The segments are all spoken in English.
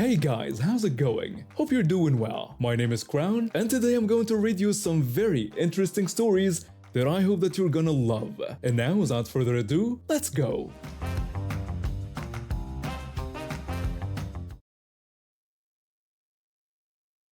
Hey guys, how's it going? Hope you're doing well. My name is Crown, and today I'm going to read you some very interesting stories that I hope that you're gonna love. And now, without further ado, let's go!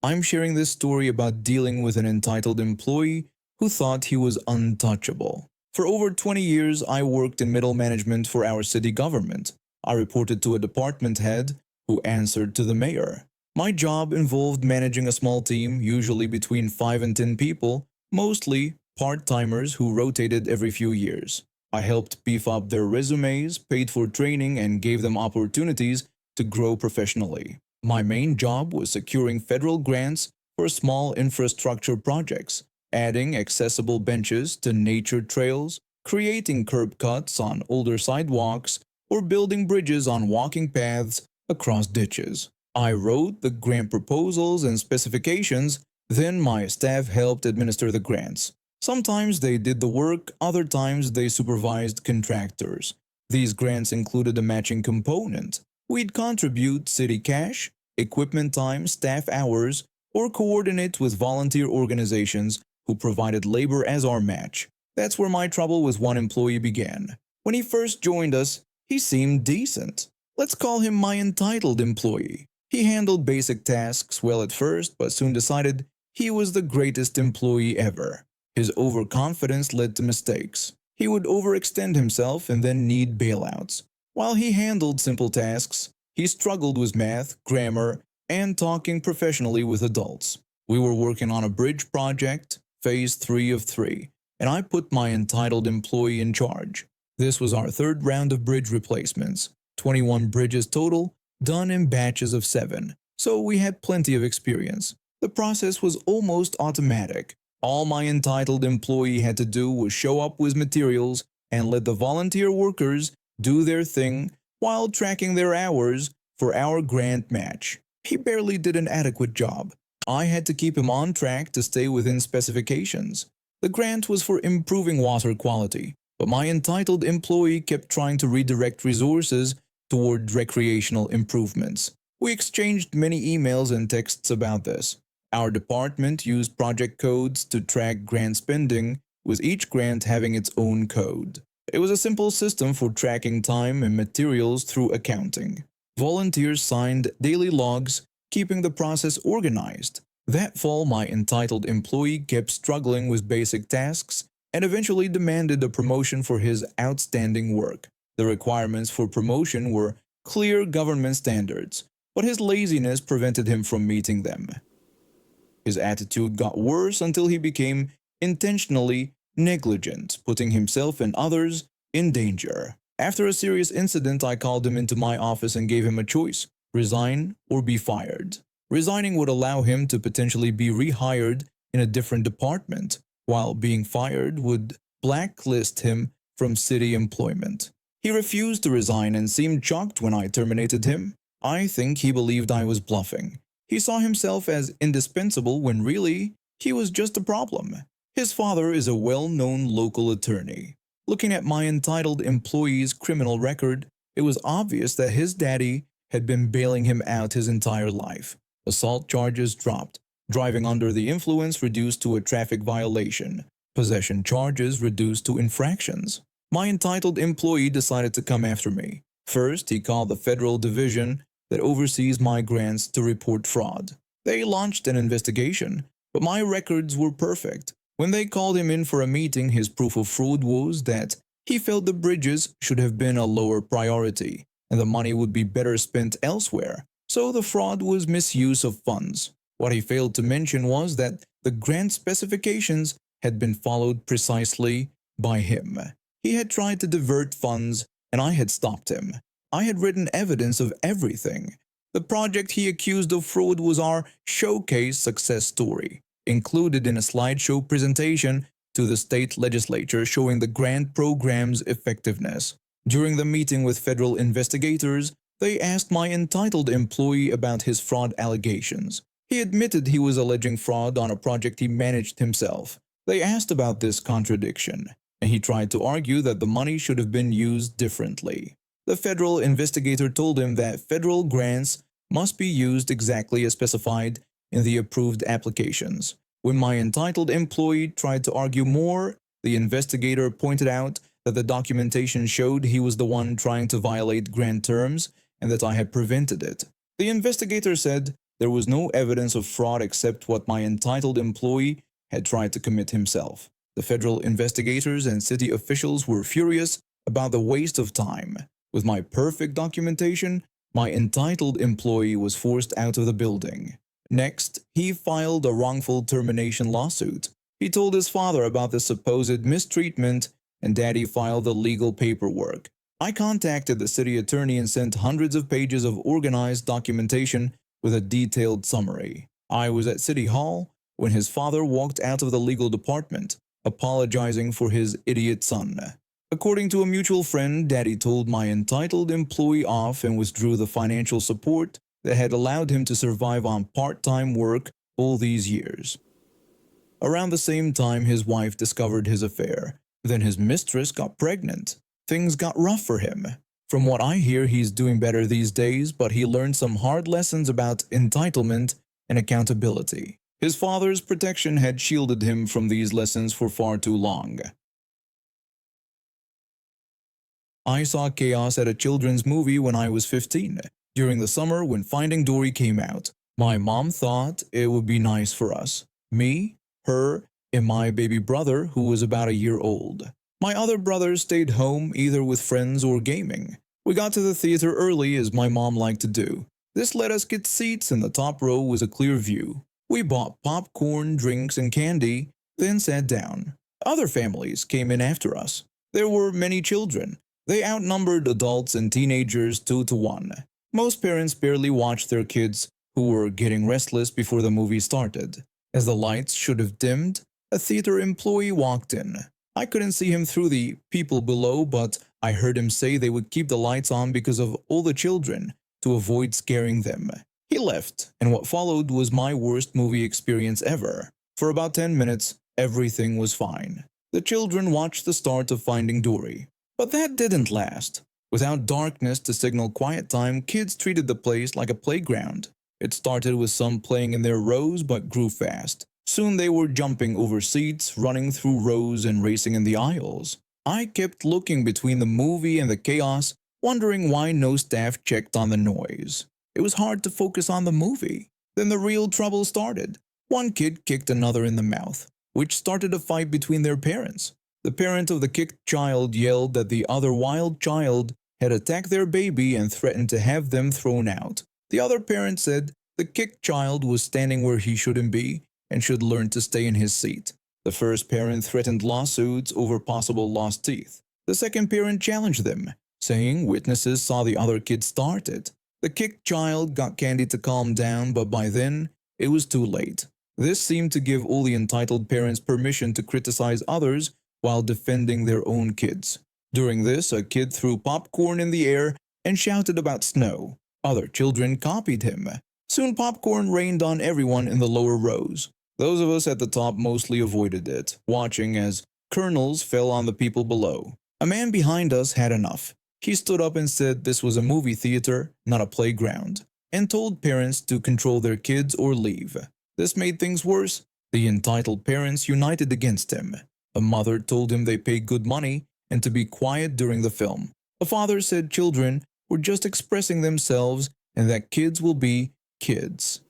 I'm sharing this story about dealing with an entitled employee who thought he was untouchable. For over 20 years, I worked in middle management for our city government. I reported to a department head who answered to the mayor. My job involved managing a small team, usually between 5 and 10 people, mostly part-timers who rotated every few years. I helped beef up their resumes, paid for training, and gave them opportunities to grow professionally. My main job was securing federal grants for small infrastructure projects, adding accessible benches to nature trails, creating curb cuts on older sidewalks, or building bridges on walking paths across ditches. I wrote the grant proposals and specifications, then my staff helped administer the grants. Sometimes they did the work, other times they supervised contractors. These grants included a matching component. We'd contribute city cash, equipment time, staff hours, or coordinate with volunteer organizations who provided labor as our match. That's where my trouble with one employee began. When he first joined us, he seemed decent. Let's call him my entitled employee. He handled basic tasks well at first, but soon decided he was the greatest employee ever. His overconfidence led to mistakes. He would overextend himself and then need bailouts. While he handled simple tasks, he struggled with math, grammar, and talking professionally with adults. We were working on a bridge project, phase 3 of 3, and I put my entitled employee in charge. This was our third round of bridge replacements, 21 bridges total, done in batches of 7, so we had plenty of experience. The process was almost automatic. All my entitled employee had to do was show up with materials and let the volunteer workers do their thing while tracking their hours for our grant match. He barely did an adequate job. I had to keep him on track to stay within specifications. The grant was for improving water quality, but my entitled employee kept trying to redirect resources toward recreational improvements. We exchanged many emails and texts about this. Our department used project codes to track grant spending, with each grant having its own code. It was a simple system for tracking time and materials through accounting. Volunteers signed daily logs, keeping the process organized. That fall, my entitled employee kept struggling with basic tasks and eventually demanded a promotion for his outstanding work. The requirements for promotion were clear government standards, but his laziness prevented him from meeting them. His attitude got worse until he became intentionally negligent, putting himself and others in danger. After a serious incident, I called him into my office and gave him a choice: resign or be fired. Resigning would allow him to potentially be rehired in a different department, while being fired would blacklist him from city employment. He refused to resign and seemed shocked when I terminated him. I think he believed I was bluffing. He saw himself as indispensable when really he was just a problem. His father is a well-known local attorney. Looking at my entitled employee's criminal record, it was obvious that his daddy had been bailing him out his entire life. Assault charges dropped, driving under the influence reduced to a traffic violation, possession charges reduced to infractions. My entitled employee decided to come after me. First, he called the federal division that oversees my grants to report fraud. They launched an investigation, but my records were perfect. When they called him in for a meeting, his proof of fraud was that he felt the bridges should have been a lower priority, and the money would be better spent elsewhere. So the fraud was misuse of funds. What he failed to mention was that the grant specifications had been followed precisely by him. He had tried to divert funds, and I had stopped him. I had written evidence of everything. The project he accused of fraud was our showcase success story, included in a slideshow presentation to the state legislature showing the grant program's effectiveness. During the meeting with federal investigators, they asked my entitled employee about his fraud allegations. He admitted he was alleging fraud on a project he managed himself. They asked about this contradiction, and he tried to argue that the money should have been used differently. The federal investigator told him that federal grants must be used exactly as specified in the approved applications. When my entitled employee tried to argue more, the investigator pointed out that the documentation showed he was the one trying to violate grant terms and that I had prevented it. The investigator said there was no evidence of fraud except what my entitled employee had tried to commit himself. The federal investigators and city officials were furious about the waste of time. With my perfect documentation, my entitled employee was forced out of the building. Next, he filed a wrongful termination lawsuit. He told his father about the supposed mistreatment, and Daddy filed the legal paperwork. I contacted the city attorney and sent hundreds of pages of organized documentation with a detailed summary. I was at City Hall when his father walked out of the legal department, apologizing for his idiot son. According to a mutual friend, Daddy told my entitled employee off and withdrew the financial support that had allowed him to survive on part-time work all these years. Around the same time, his wife discovered his affair. Then his mistress got pregnant. Things got rough for him. From what I hear, he's doing better these days, but he learned some hard lessons about entitlement and accountability. His father's protection had shielded him from these lessons for far too long. I saw chaos at a children's movie when I was 15. During the summer when Finding Dory came out, my mom thought it would be nice for us. Me, her, and my baby brother who was about a year old. My other brothers stayed home either with friends or gaming. We got to the theater early as my mom liked to do. This let us get seats and the top row was a clear view. We bought popcorn, drinks, and candy, then sat down. Other families came in after us. There were many children. They outnumbered adults and teenagers 2 to 1. Most parents barely watched their kids who were getting restless before the movie started. As the lights should have dimmed, a theater employee walked in. I couldn't see him through the people below, but I heard him say they would keep the lights on because of all the children, to avoid scaring them. He left, and what followed was my worst movie experience ever. For about 10 minutes, everything was fine. The children watched the start of Finding Dory. But that didn't last. Without darkness to signal quiet time, kids treated the place like a playground. It started with some playing in their rows but grew fast. Soon they were jumping over seats, running through rows, and racing in the aisles. I kept looking between the movie and the chaos, wondering why no staff checked on the noise. It was hard to focus on the movie. Then the real trouble started. One kid kicked another in the mouth, which started a fight between their parents. The parent of the kicked child yelled that the other wild child had attacked their baby and threatened to have them thrown out. The other parent said the kicked child was standing where he shouldn't be and should learn to stay in his seat. The first parent threatened lawsuits over possible lost teeth. The second parent challenged them, saying witnesses saw the other kid start it. The kicked child got Candy to calm down, but by then, it was too late. This seemed to give all the entitled parents permission to criticize others while defending their own kids. During this, a kid threw popcorn in the air and shouted about snow. Other children copied him. Soon popcorn rained on everyone in the lower rows. Those of us at the top mostly avoided it, watching as kernels fell on the people below. A man behind us had enough. He stood up and said this was a movie theater, not a playground, and told parents to control their kids or leave. This made things worse. The entitled parents united against him. A mother told him they paid good money and to be quiet during the film. A father said children were just expressing themselves and that kids will be kids.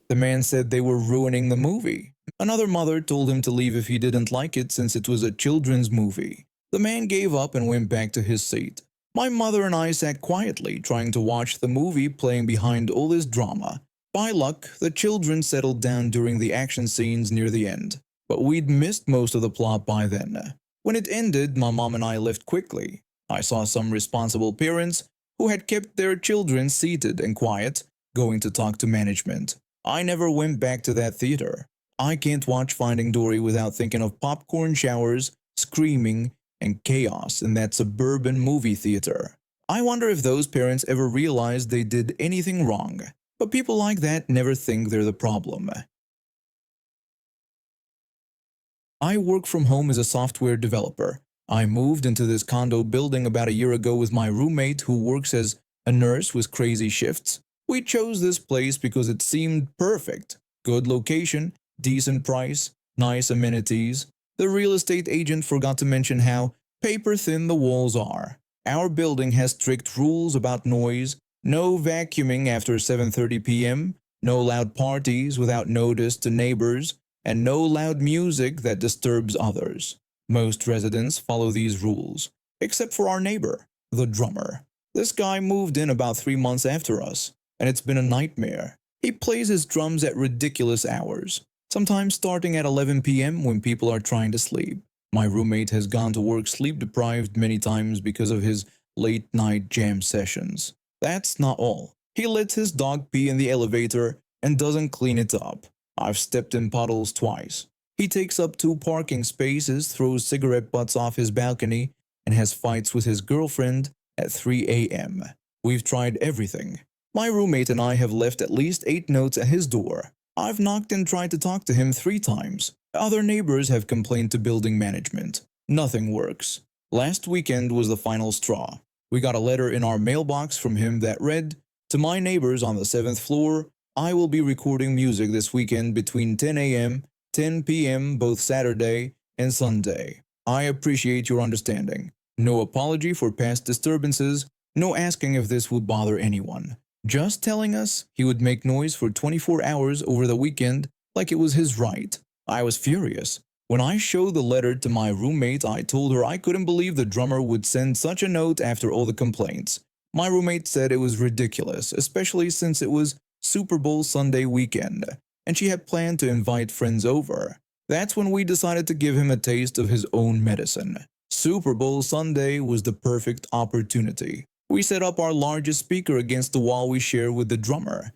The man said they were ruining the movie. Another mother told him to leave if he didn't like it since it was a children's movie. The man gave up and went back to his seat. My mother and I sat quietly trying to watch the movie playing behind all this drama. By luck, the children settled down during the action scenes near the end. But we'd missed most of the plot by then. When it ended, my mom and I left quickly. I saw some responsible parents who had kept their children seated and quiet, going to talk to management. I never went back to that theater. I can't watch Finding Dory without thinking of popcorn showers, screaming, and chaos in that suburban movie theater. I wonder if those parents ever realized they did anything wrong. But people like that never think they're the problem. I work from home as a software developer. I moved into this condo building about a year ago with my roommate who works as a nurse with crazy shifts. We chose this place because it seemed perfect. Good location, decent price, nice amenities. The real estate agent forgot to mention how paper thin the walls are. Our building has strict rules about noise, no vacuuming after 7:30 p.m., no loud parties without notice to neighbors, and no loud music that disturbs others. Most residents follow these rules, except for our neighbor, the drummer. This guy moved in about 3 months after us, and it's been a nightmare. He plays his drums at ridiculous hours, sometimes starting at 11 p.m. when people are trying to sleep. My roommate has gone to work sleep deprived many times because of his late night jam sessions. That's not all. He lets his dog pee in the elevator and doesn't clean it up. I've stepped in puddles twice. He takes up 2 parking spaces, throws cigarette butts off his balcony, and has fights with his girlfriend at 3 a.m. We've tried everything. My roommate and I have left at least 8 notes at his door. I've knocked and tried to talk to him 3 times. Other neighbors have complained to building management. Nothing works. Last weekend was the final straw. We got a letter in our mailbox from him that read, "To my neighbors on the 7th floor, I will be recording music this weekend between 10 a.m., 10 p.m. both Saturday and Sunday. I appreciate your understanding. No apology for past disturbances, no asking if this would bother anyone. Just telling us he would make noise for 24 hours over the weekend like it was his right." I was furious. When I showed the letter to my roommate, I told her I couldn't believe the drummer would send such a note after all the complaints. My roommate said it was ridiculous, especially since it was Super Bowl Sunday weekend, and she had planned to invite friends over. That's when we decided to give him a taste of his own medicine. Super Bowl Sunday was the perfect opportunity. We set up our largest speaker against the wall we share with the drummer.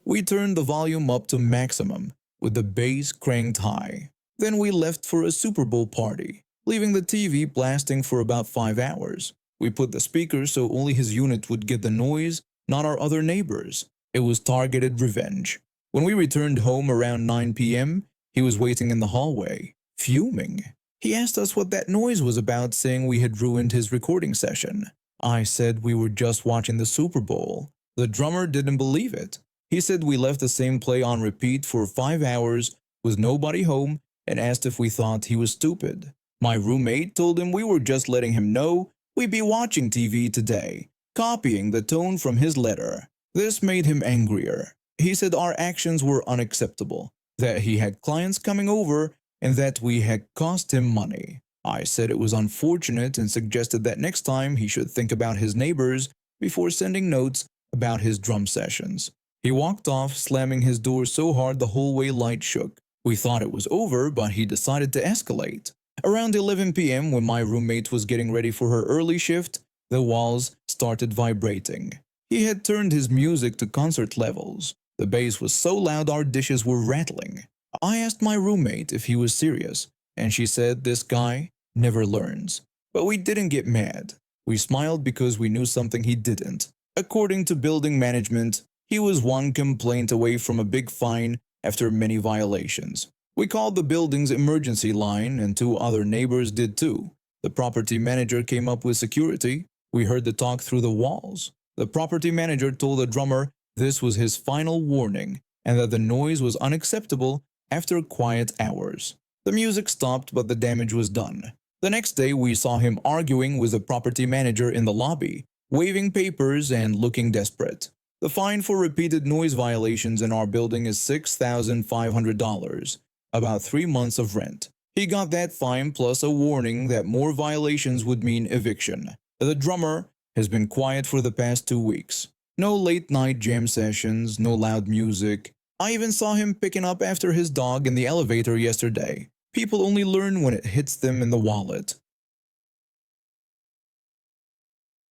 We turned the volume up to maximum, with the bass cranked high. Then we left for a Super Bowl party, leaving the TV blasting for about 5 hours. We put the speaker so only his unit would get the noise, not our other neighbors. It was targeted revenge. When we returned home around 9 p.m., he was waiting in the hallway, fuming. He asked us what that noise was about, saying we had ruined his recording session. I said we were just watching the Super Bowl. The drummer didn't believe it. He said we left the same play on repeat for 5 hours with nobody home and asked if we thought he was stupid. My roommate told him we were just letting him know we'd be watching TV today, copying the tone from his letter. This made him angrier. He said our actions were unacceptable, that he had clients coming over, and that we had cost him money. I said it was unfortunate and suggested that next time he should think about his neighbors before sending notes about his drum sessions. He walked off, slamming his door so hard the hallway light shook. We thought it was over, but he decided to escalate. Around 11 p.m., when my roommate was getting ready for her early shift, the walls started vibrating. He had turned his music to concert levels. The bass was so loud our dishes were rattling. I asked my roommate if he was serious, and she said this guy never learns. But we didn't get mad. We smiled because we knew something he didn't. According to building management, he was 1 complaint away from a big fine after many violations. We called the building's emergency line, and 2 other neighbors did too. The property manager came up with security. We heard the talk through the walls. The property manager told the drummer this was his final warning and that the noise was unacceptable after quiet hours. The music stopped, but the damage was done. The next day, we saw him arguing with the property manager in the lobby, waving papers and looking desperate. The fine for repeated noise violations in our building is $6,500, about 3 months of rent. He got that fine plus a warning that more violations would mean eviction. The drummer has been quiet for the past 2 weeks. No late-night jam sessions, no loud music. I even saw him picking up after his dog in the elevator yesterday. People only learn when it hits them in the wallet.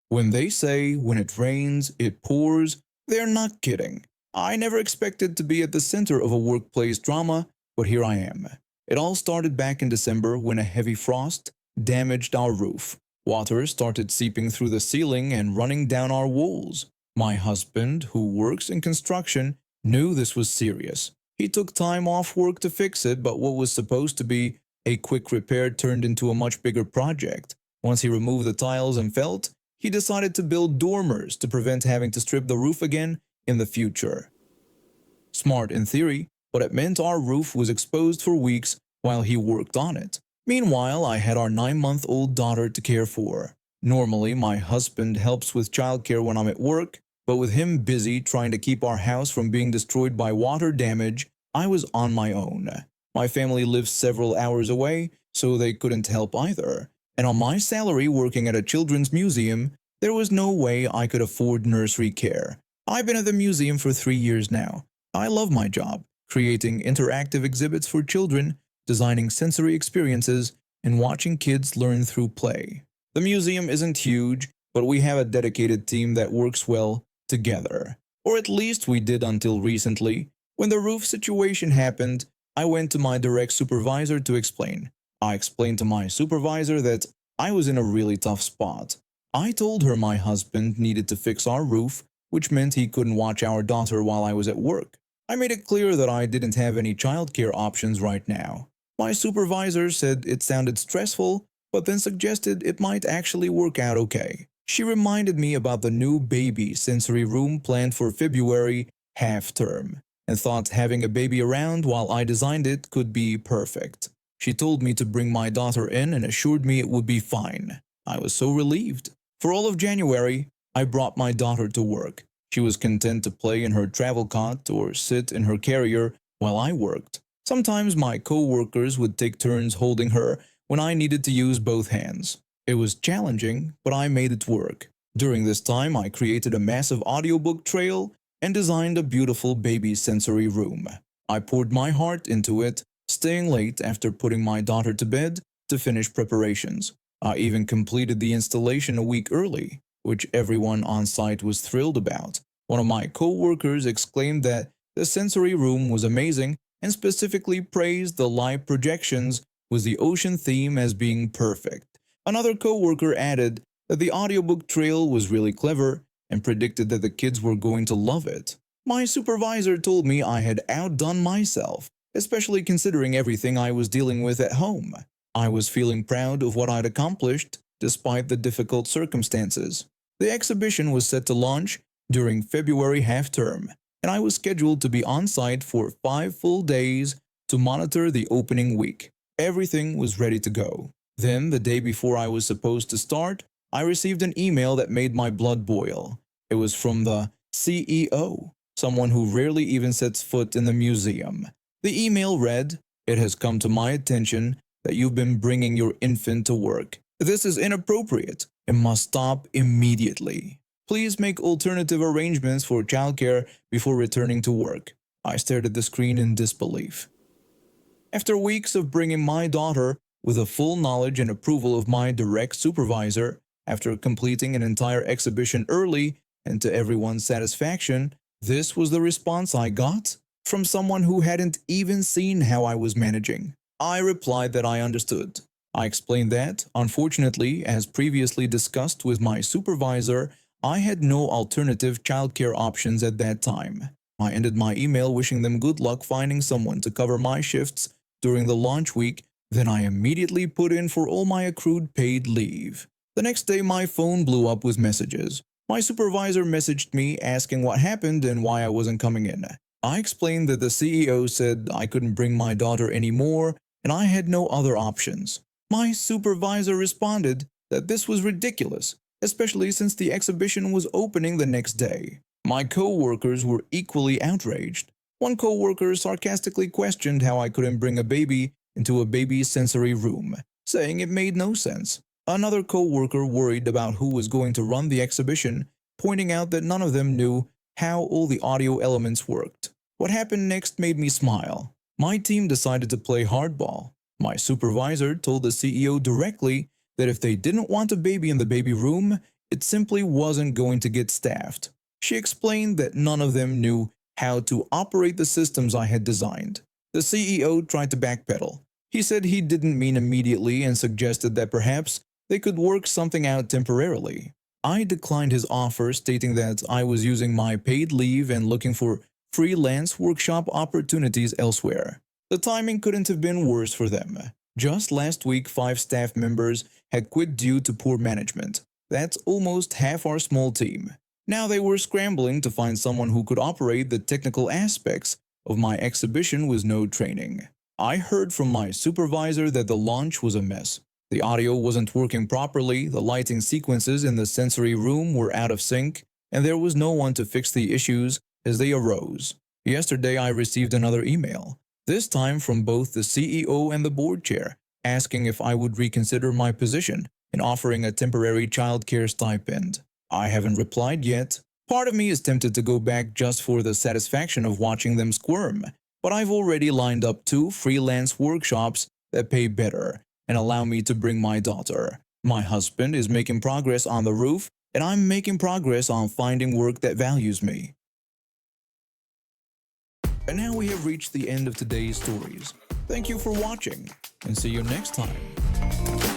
When they say, when it rains, it pours, they're not kidding. I never expected to be at the center of a workplace drama, but here I am. It all started back in December when a heavy frost damaged our roof. Water started seeping through the ceiling and running down our walls. My husband, who works in construction, knew this was serious. He took time off work to fix it, but what was supposed to be a quick repair turned into a much bigger project. Once he removed the tiles and felt, he decided to build dormers to prevent having to strip the roof again in the future. Smart in theory, but it meant our roof was exposed for weeks while he worked on it. Meanwhile, I had our 9-month-old daughter to care for. Normally, my husband helps with childcare when I'm at work, but with him busy trying to keep our house from being destroyed by water damage, I was on my own. My family lives several hours away, so they couldn't help either. And on my salary working at a children's museum, there was no way I could afford nursery care. I've been at the museum for 3 years now. I love my job, creating interactive exhibits for children, designing sensory experiences, and watching kids learn through play. The museum isn't huge, but we have a dedicated team that works well together. Or at least we did until recently. When the roof situation happened, I went to my direct supervisor to explain. I explained to my supervisor that I was in a really tough spot. I told her my husband needed to fix our roof, which meant he couldn't watch our daughter while I was at work. I made it clear that I didn't have any childcare options right now. My supervisor said it sounded stressful, but then suggested it might actually work out okay. She reminded me about the new baby sensory room planned for February half-term, and thought having a baby around while I designed it could be perfect. She told me to bring my daughter in and assured me it would be fine. I was so relieved. For all of January, I brought my daughter to work. She was content to play in her travel cot or sit in her carrier while I worked. Sometimes my co-workers would take turns holding her when I needed to use both hands. It was challenging, but I made it work. During this time, I created a massive audiobook trail and designed a beautiful baby sensory room. I poured my heart into it, staying late after putting my daughter to bed to finish preparations. I even completed the installation a week early, which everyone on site was thrilled about. One of my co-workers exclaimed that the sensory room was amazing and specifically praised the live projections with the ocean theme as being perfect. Another co-worker added that the audiobook trail was really clever and predicted that the kids were going to love it. My supervisor told me I had outdone myself, especially considering everything I was dealing with at home. I was feeling proud of what I'd accomplished despite the difficult circumstances. The exhibition was set to launch during February half-term, and I was scheduled to be on site for 5 full days to monitor the opening week. Everything was ready to go. Then, the day before I was supposed to start, I received an email that made my blood boil. It was from the CEO, someone who rarely even sets foot in the museum. The email read, "It has come to my attention that you've been bringing your infant to work. This is inappropriate and must stop immediately. Please make alternative arrangements for childcare before returning to work." I stared at the screen in disbelief. After weeks of bringing my daughter with the full knowledge and approval of my direct supervisor, after completing an entire exhibition early and to everyone's satisfaction, this was the response I got from someone who hadn't even seen how I was managing. I replied that I understood. I explained that, unfortunately, as previously discussed with my supervisor, I had no alternative childcare options at that time. I ended my email wishing them good luck finding someone to cover my shifts during the launch week. Then I immediately put in for all my accrued paid leave. The next day my phone blew up with messages. My supervisor messaged me asking what happened and why I wasn't coming in. I explained that the CEO said I couldn't bring my daughter anymore and I had no other options. My supervisor responded that this was ridiculous, especially since the exhibition was opening the next day. My co-workers were equally outraged. One co-worker sarcastically questioned how I couldn't bring a baby into a baby sensory room, saying it made no sense. Another co-worker worried about who was going to run the exhibition, pointing out that none of them knew how all the audio elements worked. What happened next made me smile. My team decided to play hardball. My supervisor told the CEO directly that if they didn't want a baby in the baby room, it simply wasn't going to get staffed. She explained that none of them knew how to operate the systems I had designed. The CEO tried to backpedal. He said he didn't mean immediately and suggested that perhaps they could work something out temporarily. I declined his offer, stating that I was using my paid leave and looking for freelance workshop opportunities elsewhere. The timing couldn't have been worse for them. Just last week, 5 staff members had quit due to poor management. That's almost half our small team. Now they were scrambling to find someone who could operate the technical aspects of my exhibition with no training. I heard from my supervisor that the launch was a mess. The audio wasn't working properly, the lighting sequences in the sensory room were out of sync, and there was no one to fix the issues as they arose. Yesterday I received another email, this time from both the CEO and the board chair, asking if I would reconsider my position in offering a temporary childcare stipend. I haven't replied yet. Part of me is tempted to go back just for the satisfaction of watching them squirm, but I've already lined up 2 freelance workshops that pay better and allow me to bring my daughter. My husband is making progress on the roof, and I'm making progress on finding work that values me. And now we have reached the end of today's stories. Thank you for watching, and see you next time.